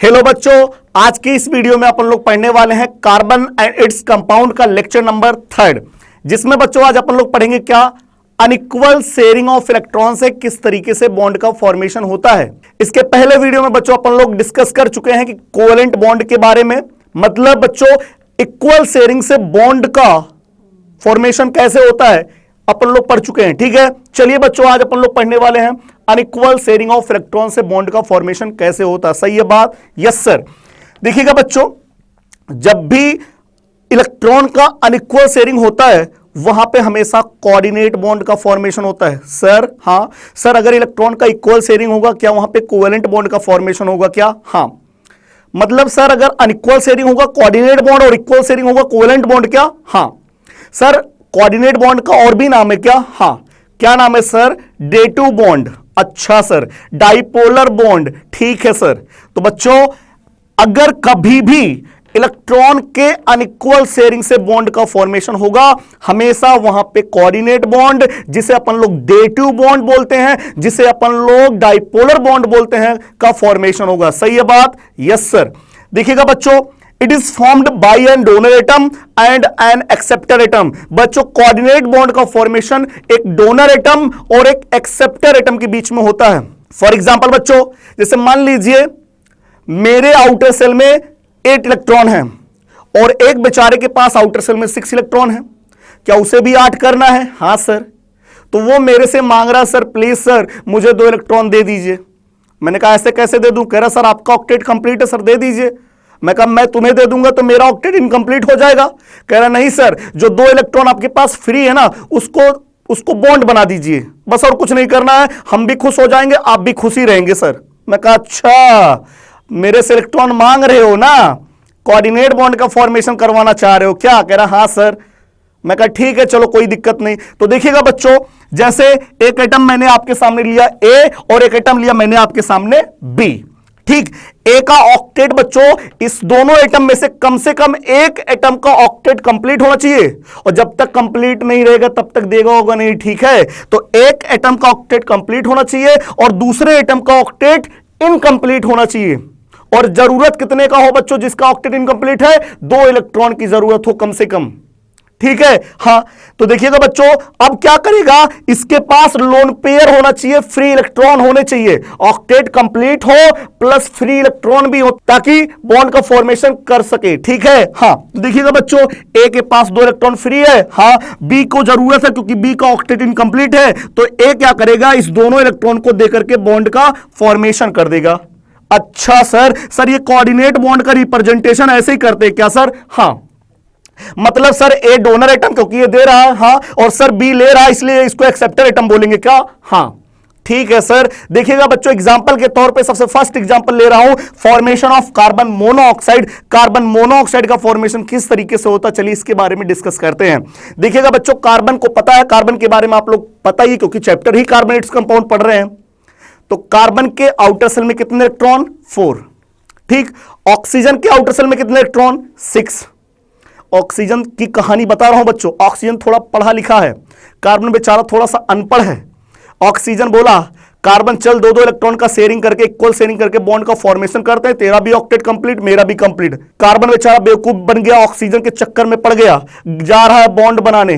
Hello बच्चों, आज की इस वीडियो में अपन लोग पढ़ने वाले हैं कार्बन एंड इट्स कंपाउंड का लेक्चर नंबर 3, जिसमें बच्चों आज अपन लोग पढ़ेंगे क्या अनइक्वल शेयरिंग ऑफ इलेक्ट्रॉन से किस तरीके से बॉन्ड का फॉर्मेशन होता है। इसके पहले वीडियो में बच्चों अपन लोग डिस्कस कर चुके हैं कि कोवेलेंट बॉन्ड के बारे में, मतलब बच्चों इक्वल शेयरिंग से बॉन्ड का फॉर्मेशन कैसे होता है अपन लोग पढ़ चुके हैं। ठीक है, चलिए बच्चों आज अपन लोग पढ़ने वाले हैं अनइक्वल शेयरिंग ऑफ इलेक्ट्रॉन से बॉन्ड का फॉर्मेशन कैसे होता है। सही है बात? Yes sir. देखिएगा बच्चों, जब भी इलेक्ट्रॉन का अनइक्वल शेयरिंग होता है वहां पे हमेशा कोऑर्डिनेट बॉन्ड का फॉर्मेशन होता है। सर हाँ सर, अगर इलेक्ट्रॉन का इक्वल शेयरिंग होगा क्या वहां पे कोवेलेंट बॉन्ड का फॉर्मेशन होगा क्या? हाँ, मतलब सर अगर अनइक्वल शेयरिंग होगा कोऑर्डिनेट बॉन्ड और इक्वल शेयरिंग होगा कोवेलेंट बॉन्ड क्या? हाँ सर, कोऑर्डिनेट बॉन्ड का और भी नाम है क्या? हाँ, क्या नाम है सर? डेटू बॉन्ड। अच्छा सर, डाइपोलर बॉन्ड। ठीक है सर। तो बच्चों अगर कभी भी इलेक्ट्रॉन के अनइक्वल शेयरिंग से बॉन्ड का फॉर्मेशन होगा हमेशा वहां पे कोऑर्डिनेट बॉन्ड, जिसे अपन लोग डेटू बॉन्ड बोलते हैं, जिसे अपन लोग डाइपोलर बॉन्ड बोलते हैं, का फॉर्मेशन होगा। सही है बात? Yes sir. देखिएगा बच्चों, it is formed by an donor atom and an acceptor atom. बच्चों कोऑर्डिनेट बॉन्ड का फॉर्मेशन एक डोनर एटम और एक एक्सेप्टर एटम के बीच में होता है। फॉर एग्जांपल बच्चों, जैसे मान लीजिए मेरे आउटर सेल में 8 इलेक्ट्रॉन है और एक बेचारे के पास आउटर सेल में 6 इलेक्ट्रॉन है, क्या उसे भी 8 करना है? हाँ सर। तो वो मेरे से मांग रहा सर प्लीज सर मुझे 2 इलेक्ट्रॉन दे दीजिए। मैंने कहा ऐसे कैसे दे दूं? कह रहा सर आपका ऑक्टेट कंप्लीट है सर, दे दीजिए। मैं कहा मैं तुम्हें दे दूंगा तो मेरा ऑक्टेट इनकम्प्लीट हो जाएगा। कह रहा नहीं सर, जो 2 इलेक्ट्रॉन आपके पास फ्री है ना उसको बॉन्ड बना दीजिए, बस और कुछ नहीं करना है, हम भी खुश हो जाएंगे आप भी खुश ही रहेंगे सर। मैं कहा अच्छा, मेरे से इलेक्ट्रॉन मांग रहे हो ना, कोऑर्डिनेट बॉन्ड का फॉर्मेशन करवाना चाह रहे हो क्या? कह रहा हाँ सर। मैं कहा ठीक है चलो कोई दिक्कत नहीं। तो देखिएगा बच्चों, जैसे एक एटम मैंने आपके सामने लिया ए और एक एटम लिया मैंने आपके सामने बी। ठीक, ए का ऑक्टेट बच्चों इस दोनों एटम में से कम एक एटम का ऑक्टेट कंप्लीट होना चाहिए, और जब तक कंप्लीट नहीं रहेगा तब तक देगा होगा नहीं। ठीक है, तो एक एटम का ऑक्टेट कंप्लीट होना चाहिए और दूसरे एटम का ऑक्टेट इनकंप्लीट होना चाहिए। और जरूरत कितने का हो बच्चों जिसका ऑक्टेट इनकंप्लीट है? 2 इलेक्ट्रॉन की जरूरत हो कम से कम। ठीक है, हाँ। तो देखिएगा बच्चों, अब क्या करेगा, इसके पास लोन पेयर होना चाहिए, फ्री इलेक्ट्रॉन होने चाहिए, ऑक्टेट कंप्लीट हो प्लस फ्री इलेक्ट्रॉन भी हो ताकि बॉन्ड का फॉर्मेशन कर सके। ठीक है, हाँ। देखिएगा बच्चों, ए के पास 2 इलेक्ट्रॉन फ्री है, हाँ। बी को जरूरत है क्योंकि बी का ऑक्टेट इनकंप्लीट है, तो ए क्या करेगा, इस दोनों इलेक्ट्रॉन को देकर के बॉन्ड का फॉर्मेशन कर देगा। अच्छा सर ये कोऑर्डिनेट बॉन्ड का रिप्रेजेंटेशन ऐसे ही करते हैं क्या सर? हाँ, मतलब सर ए डोनर एटम क्योंकि ये दे रहा है, हाँ, और सर बी ले रहा है इसलिए इसको एक्सेप्टर एटम बोलेंगे क्या? हाँ ठीक है सर। देखिएगा बच्चों, एग्जांपल के तौर पे सबसे फर्स्ट एग्जांपल ले रहा हूं, formation of carbon monoxide. Carbon monoxide का फॉर्मेशन किस तरीके से होता है चलिए इसके बारे में डिस्कस करते हैं। देखिएगा बच्चों, कार्बन को पता है, कार्बन के बारे में आप लोग पता ही क्योंकि चैप्टर ही कार्बोनेट्स कंपाउंड पढ़ रहे हैं। तो कार्बन के आउटर सेल में कितने इलेक्ट्रॉन? 4। ठीक, ऑक्सीजन के आउटर सेल में कितने इलेक्ट्रॉन? 6। ऑक्सीजन की कहानी बता रहा हूं बच्चों, ऑक्सीजन थोड़ा पढ़ा लिखा है, कार्बन बेचारा थोड़ा सा अनपढ़ है। ऑक्सीजन बोला कार्बन चल 2-2 इलेक्ट्रॉन का शेयरिंग करके, इक्वल शेयरिंग करके बॉन्ड का फॉर्मेशन करते हैं, तेरा भी ऑक्टेट कंप्लीट मेरा भी कंप्लीट। कार्बन बेचारा बेवकूफ बन गया, ऑक्सीजन के चक्कर में पड़ गया, जा रहा है बॉन्ड बनाने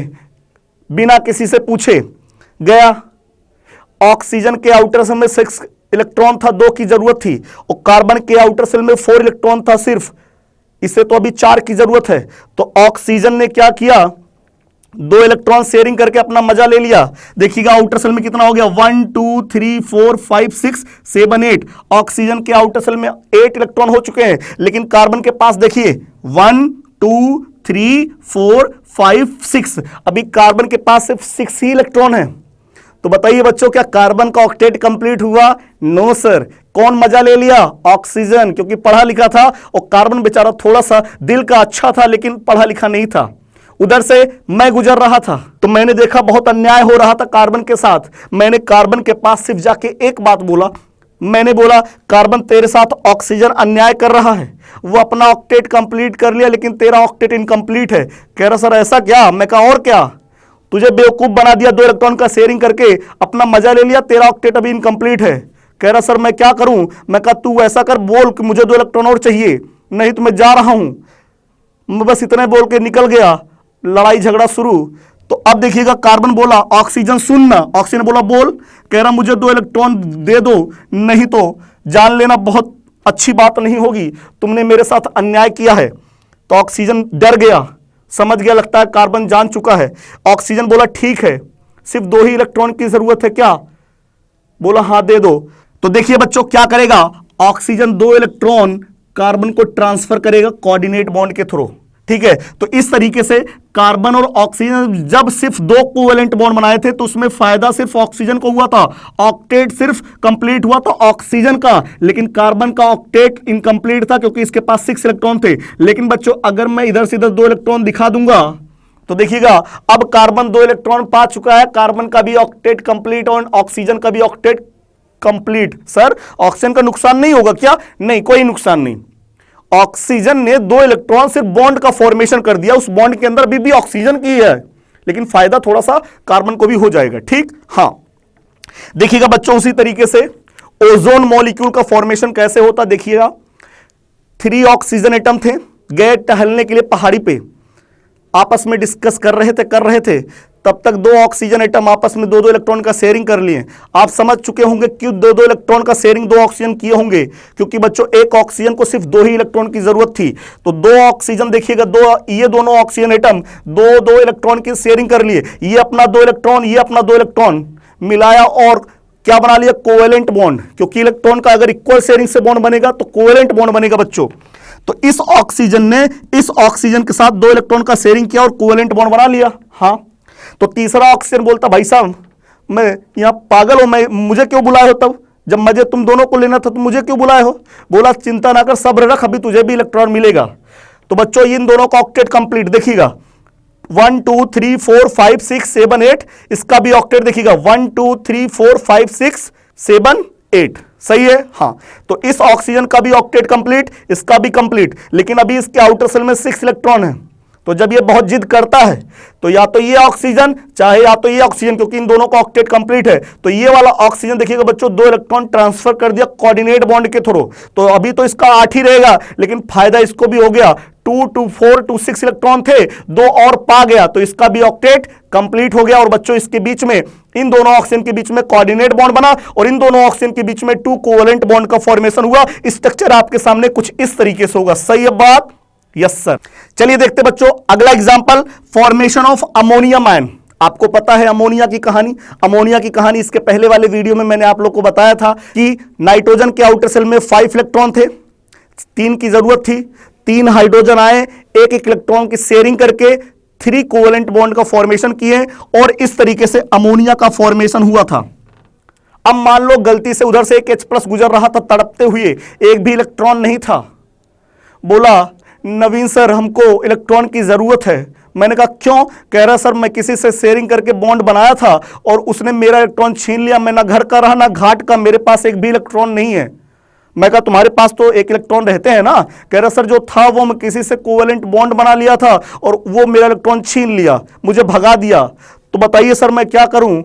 बिना किसी से पूछे, गया। ऑक्सीजन के आउटर सेल में 6 इलेक्ट्रॉन था, 2 की जरूरत थी, और कार्बन के आउटर सेल में 4 इलेक्ट्रॉन था सिर्फ, इसे तो अभी 4 की जरूरत है। तो ऑक्सीजन ने क्या किया, 2 इलेक्ट्रॉन शेयरिंग करके अपना मजा ले लिया। देखिएगा आउटर सेल में कितना हो गया, 1 2 3 4 5 6 7 8। ऑक्सीजन के आउटर सेल में 8 इलेक्ट्रॉन हो चुके हैं, लेकिन कार्बन के पास देखिए 1 2 3 4 5 6, अभी कार्बन के पास सिर्फ 6 ही इलेक्ट्रॉन है। तो बताइए बच्चों, क्या कार्बन का ऑक्टेट कंप्लीट हुआ? No sir. कौन मजा ले लिया? ऑक्सीजन, क्योंकि पढ़ा लिखा था, और कार्बन बेचारा थोड़ा सा दिल का अच्छा था लेकिन पढ़ा लिखा नहीं था। उधर से मैं गुजर रहा था तो मैंने देखा बहुत अन्याय हो रहा था कार्बन के साथ। मैंने कार्बन के पास सिर्फ जाके एक बात बोला, मैंने बोला कार्बन तेरे साथ ऑक्सीजन अन्याय कर रहा है, वो अपना ऑक्टेट कंप्लीट कर लिया लेकिन तेरा ऑक्टेट इनकम्प्लीट है। कह रहा सर ऐसा क्या? मैं कहा और क्या, तुझे बेवकूफ बना दिया, 2 इलेक्ट्रॉन का शेयरिंग करके अपना मजा ले लिया, तेरा ऑक्टेट अभी इनकम्प्लीट है। कह रहा सर मैं क्या करूं। मैं कहा तू ऐसा कर, बोल कि मुझे 2 इलेक्ट्रॉन और चाहिए, नहीं तो मैं जा रहा हूं। मैं बस इतने बोल के निकल गया, लड़ाई झगड़ा शुरू। तो अब देखिएगा कार्बन बोला ऑक्सीजन सुनना, ऑक्सीजन बोला बोल, कह रहा मुझे 2 इलेक्ट्रॉन दे दो, नहीं तो जान लेना बहुत अच्छी बात नहीं होगी, तुमने मेरे साथ अन्याय किया है। तो ऑक्सीजन डर गया, समझ गया लगता है कार्बन जान चुका है। ऑक्सीजन बोला ठीक है, सिर्फ 2 ही इलेक्ट्रॉन की जरूरत है क्या? बोला हां दे दो। तो देखिए बच्चों क्या करेगा, ऑक्सीजन 2 इलेक्ट्रॉन कार्बन को ट्रांसफर करेगा कोऑर्डिनेट बॉन्ड के थ्रू। ठीक है, तो इस तरीके से कार्बन और ऑक्सीजन जब सिर्फ 2 कोवेलेंट बॉन्ड बनाए थे तो उसमें फायदा सिर्फ ऑक्सीजन को हुआ था, ऑक्टेट सिर्फ कंप्लीट हुआ था ऑक्सीजन का, लेकिन कार्बन का ऑक्टेट इनकंप्लीट था क्योंकि इसके पास 6 इलेक्ट्रॉन थे। लेकिन बच्चों अगर मैं इधर से इधर 2 इलेक्ट्रॉन दिखा दूंगा तो देखिएगा अब कार्बन 2 इलेक्ट्रॉन पा चुका है, कार्बन का भी ऑक्टेट कंप्लीट और ऑक्सीजन का भी ऑक्टेट कंप्लीट। सर ऑक्सीजन का नुकसान नहीं होगा क्या? नहीं, कोई नुकसान नहीं। ऑक्सीजन ने 2 इलेक्ट्रॉन से बॉन्ड का फॉर्मेशन कर दिया, उस बॉन्ड के अंदर भी ऑक्सीजन की है, लेकिन फायदा थोड़ा सा कार्बन को भी हो जाएगा। ठीक, हां देखिएगा बच्चों उसी तरीके से ओजोन मॉलिक्यूल का फॉर्मेशन कैसे होता देखिएगा। 3 ऑक्सीजन एटम थे, गए टहलने के लिए पहाड़ी पे, आपस में डिस्कस कर रहे थे, तब तक 2 ऑक्सीजन एटम आपस में 2-2 इलेक्ट्रॉन का शेयरिंग कर लिए। आप समझ चुके होंगे क्यों 2-2 इलेक्ट्रॉन का शेयरिंग 2 ऑक्सीजन किए होंगे, क्योंकि बच्चों एक ऑक्सीजन को सिर्फ 2 ही इलेक्ट्रॉन की जरूरत थी। तो 2 ऑक्सीजन देखिएगा, ये दोनों ऑक्सीजन एटम 2-2 इलेक्ट्रॉन की शेयरिंग कर लिए, ये अपना 2 इलेक्ट्रॉन, ये अपना 2 इलेक्ट्रॉन मिलाया और क्या बना लिया, कोवेलेंट बॉन्ड। क्योंकि इलेक्ट्रॉन का अगर इक्वल शेयरिंग से बॉन्ड बनेगा तो कोवेलेंट बॉन्ड बनेगा बच्चों। तो इस ऑक्सीजन ने इस ऑक्सीजन के साथ 2 इलेक्ट्रॉन का शेयरिंग किया और कोवेलेंट बॉन्ड बना लिया। हाँ, तो तीसरा ऑक्सीजन बोलता भाई साहब मैं यहां पागल हूं, मैं मुझे क्यों बुलाए हो, तब जब मजे तुम दोनों को लेना था तो मुझे क्यों बुलाए हो? बोला चिंता ना कर, सब्र रख, अभी तुझे भी इलेक्ट्रॉन मिलेगा। तो बच्चों इन दोनों का ऑक्टेट कंप्लीट देखिएगा, 1 2 3 4 5 6 7 8, इसका भी ऑक्टेट देखिएगा 1 2 3 4 5 6 7 8, सही है। हाँ, तो इस ऑक्सीजन का भी ऑक्टेट कंप्लीट, इसका भी कंप्लीट, लेकिन अभी इसके आउटर सेल में 6 इलेक्ट्रॉन है। तो जब ये बहुत जिद करता है तो या तो ये ऑक्सीजन चाहे या तो ये ऑक्सीजन, क्योंकि इन दोनों का ऑक्टेट कंप्लीट है, तो ये वाला ऑक्सीजन देखिएगा बच्चों 2 इलेक्ट्रॉन ट्रांसफर कर दिया कोऑर्डिनेट बॉन्ड के थ्रू। तो अभी तो इसका 8 ही रहेगा, लेकिन फायदा इसको भी हो गया, 2 2 4 2 6 इलेक्ट्रॉन थे, 2 और पा गया, तो इसका भी ऑक्टेट कंप्लीट हो गया। और बच्चों इसके बीच में, इन दोनों ऑक्सीजन के बीच में कोऑर्डिनेट बॉन्ड बना और इन दोनों ऑक्सीजन के बीच में 2 कोवेलेंट बॉन्ड का फॉर्मेशन हुआ। स्ट्रक्चर आपके सामने कुछ इस तरीके से होगा, सही है बात? Yes sir. चलिए देखते बच्चों अगला example, formation of ammonium ion. आपको पता है अमोनिया की कहानी, अमोनिया की कहानी इसके पहले वाले वीडियो में मैंने आप लोग को बताया था कि नाइट्रोजन के आउटर सेल में 5 इलेक्ट्रॉन थे, 3 की जरूरत थी, 3 हाइड्रोजन आए, एक इलेक्ट्रॉन की शेयरिंग करके 3 कोवेलेंट बॉन्ड का फॉर्मेशन किए और इस तरीके से अमोनिया का फॉर्मेशन हुआ था। अब मान लो गलती से उधर से एक H+ गुजर रहा था तड़पते हुए, एक भी इलेक्ट्रॉन नहीं था। बोला नवीन सर हमको इलेक्ट्रॉन की जरूरत है। मैंने कहा क्यों? कह रहा सर मैं किसी से शेयरिंग करके बॉन्ड बनाया था और उसने मेरा इलेक्ट्रॉन छीन लिया, मैं ना घर का रहा ना घाट का, मेरे पास एक भी इलेक्ट्रॉन नहीं है। मैं कहा तुम्हारे पास तो 1 इलेक्ट्रॉन रहते हैं ना? कह रहा सर जो था वो मैं किसी से कोवेलेंट बॉन्ड बना लिया था और वो मेरा इलेक्ट्रॉन छीन लिया, मुझे भगा दिया। तो बताइए सर मैं क्या करूं?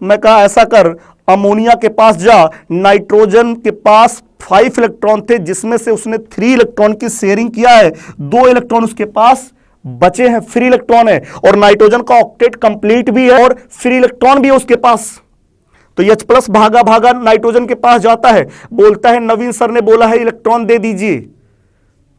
मैं कहा ऐसा कर, अमोनिया के पास जा, नाइट्रोजन के पास 5 इलेक्ट्रॉन थे जिसमें से उसने 3 इलेक्ट्रॉन की शेयरिंग किया है, 2 इलेक्ट्रॉन उसके पास बचे हैं, फ्री इलेक्ट्रॉन है, और नाइट्रोजन का ऑक्टेट कंप्लीट भी है और फ्री इलेक्ट्रॉन भी है उसके पास। तो H+ भागा भागा नाइट्रोजन के पास जाता है, बोलता है नवीन सर ने बोला है इलेक्ट्रॉन दे दीजिए।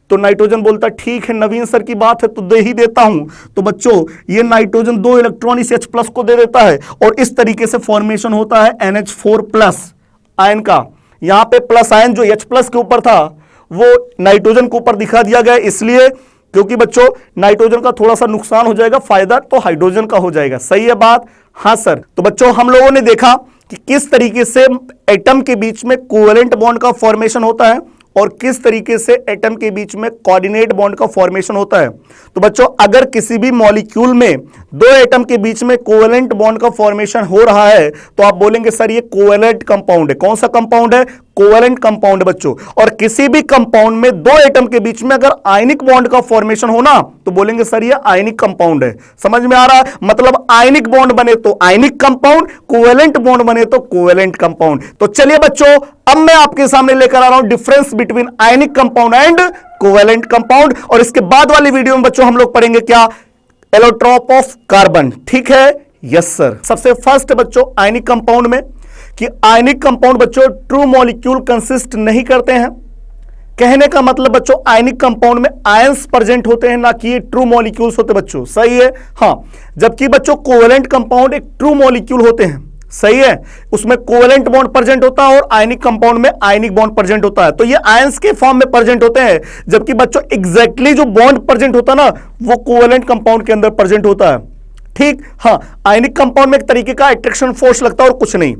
तो नाइट्रोजन बोलता ठीक है नवीन सर की बात है तो दे ही देता हूं। तो बच्चों ये नाइट्रोजन 2 इलेक्ट्रॉन इस H+ को दे देता है और इस तरीके से फॉर्मेशन होता है NH4+ आयन का। यहां पे प्लस आयन जो H+ के ऊपर था वो नाइट्रोजन के ऊपर दिखा दिया गया, इसलिए क्योंकि बच्चों नाइट्रोजन का थोड़ा सा नुकसान हो जाएगा, फायदा तो हाइड्रोजन का हो जाएगा, सही है बात? हाँ सर। तो बच्चों हम लोगों ने देखा कि किस तरीके से एटम के बीच में कोवेलेंट बॉन्ड का फॉर्मेशन होता है और किस तरीके से एटम के बीच में कोऑर्डिनेट बॉन्ड का फॉर्मेशन होता है। तो बच्चों अगर किसी भी मॉलिक्यूल में 2 एटम के बीच में कोवेलेंट बॉन्ड का फॉर्मेशन हो रहा है तो आप बोलेंगे सर ये कोवेलेंट कंपाउंड है। कौन सा कंपाउंड है? कोवेलेंट कंपाउंड है बच्चों। और किसी भी कंपाउंड में दो एटम के बीच में अगर आयनिक बॉन्ड का फॉर्मेशन हो ना तो बोलेंगे सर ये आयनिक कंपाउंड है। समझ में आ रहा है? मतलब आयनिक बॉन्ड बने तो आयनिक कंपाउंड, कोवेलेंट बॉन्ड बने तो कोवेलेंट कंपाउंड। तो चलिए बच्चों, अब मैं आपके सामने लेकर आ रहा हूं difference between ionic compound and covalent compound. और इसके बाद वाली वीडियो में बच्चों हम लोग पढ़ेंगे क्या? Allotrope of carbon. ठीक है? Yes sir. सबसे फर्स्ट बच्चों आयनिक कंपाउंड में कि आयनिक कंपाउंड बच्चों ट्रू मॉलिक्यूल कंसिस्ट नहीं करते हैं। कहने का मतलब बच्चों आयनिक कंपाउंड में आयंस प्रेजेंट होते हैं, ना कि ये ट्रू मॉलिक्यूल्स होते बच्चों। सही है? हां। जबकि बच्चों कोवेलेंट कंपाउंड एक ट्रू मॉलिक्यूल होते हैं। सही है? उसमें कोवेलेंट बॉन्ड प्रेजेंट होता है और आयनिक कंपाउंड में आयनिक बॉन्ड प्रेजेंट होता है। तो ये आयंस के फॉर्म में प्रेजेंट होते हैं, जबकि बच्चों एग्जैक्टली जो बॉन्ड प्रेजेंट होता है ना वो कोवेलेंट कंपाउंड के अंदर प्रेजेंट होता है। ठीक? हां। आयनिक कंपाउंड में एक तरीके का अट्रैक्शन फोर्स लगता है और कुछ नहीं।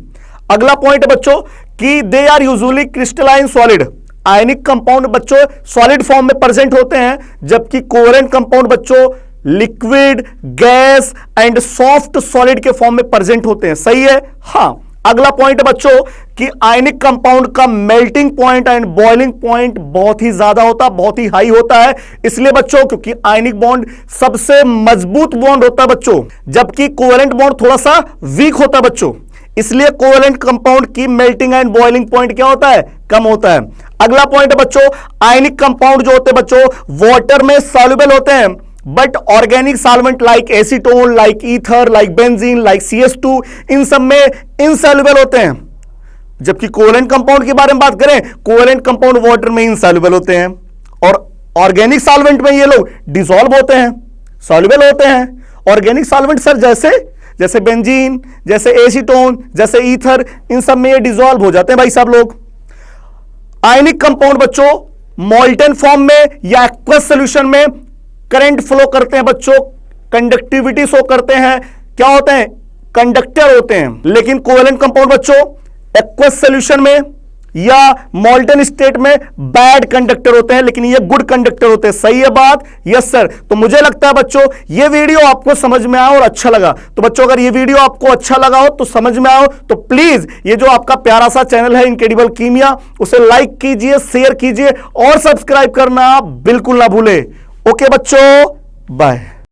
अगला पॉइंट है बच्चों कि they are usually crystalline solid. Ionic compound बच्चों सॉलिड फॉर्म में प्रेजेंट होते हैं, जबकि कोवेलेंट कंपाउंड बच्चों liquid, gas and soft solid के फॉर्म में प्रेजेंट होते हैं। सही है? हां। अगला पॉइंट है बच्चों कि आयनिक कंपाउंड का melting point and boiling point बहुत ही ज्यादा होता है, बहुत ही हाई होता है। इसलिए बच्चों क्योंकि आयनिक बॉन्ड सबसे मजबूत बॉन्ड होता है बच्चों, जबकि कोवेलेंट बॉन्ड थोड़ा सा वीक होता है बच्चों। इसलिए कोवेलेंट कंपाउंड की मेल्टिंग एंड बॉइलिंग पॉइंट क्या होता है? कम होता है। अगला पॉइंट है बच्चों आयनिक कंपाउंड जो होते हैं बच्चों वाटर में सॉल्युबल होते हैं, but organic solvent like acetone, like ether, like benzene, like CS2 इन सब में इनसॉल्युबल होते हैं। जबकि कोवेलेंट कंपाउंड के बारे में बात करें, कोवेलेंट कंपाउंड वाटर में इनसॉल्युबल होते हैं और ऑर्गेनिक सॉल्वेंट में ये लोग डिसॉल्व होते हैं, सॉल्युबल होते हैं। ऑर्गेनिक सॉल्वेंट सर जैसे बेंजीन, जैसे एसीटोन, जैसे ईथर, इन सब में ये डिसॉल्व हो जाते हैं भाई साहब लोग। आयनिक कंपाउंड बच्चों मोल्टन फॉर्म में या एक्वस सॉल्यूशन में करंट फ्लो करते हैं बच्चों, कंडक्टिविटी शो करते हैं, क्या होते हैं? कंडक्टर होते हैं। लेकिन कोवेलेंट कंपाउंड बच्चों एक्वस सॉल्यूशन में या मोल्टन स्टेट में बैड कंडक्टर होते हैं, लेकिन ये गुड कंडक्टर होते हैं। सही है बात? Yes sir. तो मुझे लगता है बच्चों ये वीडियो आपको समझ में आया और अच्छा लगा। तो बच्चों अगर ये वीडियो आपको अच्छा लगा हो तो समझ में आओ तो प्लीज ये जो आपका प्यारा सा चैनल है इनक्रेडिबल कीमिया, उसे लाइक कीजिए, शेयर कीजिए और सब्सक्राइब करना बिल्कुल ना भूले। ओके बच्चों, बाय।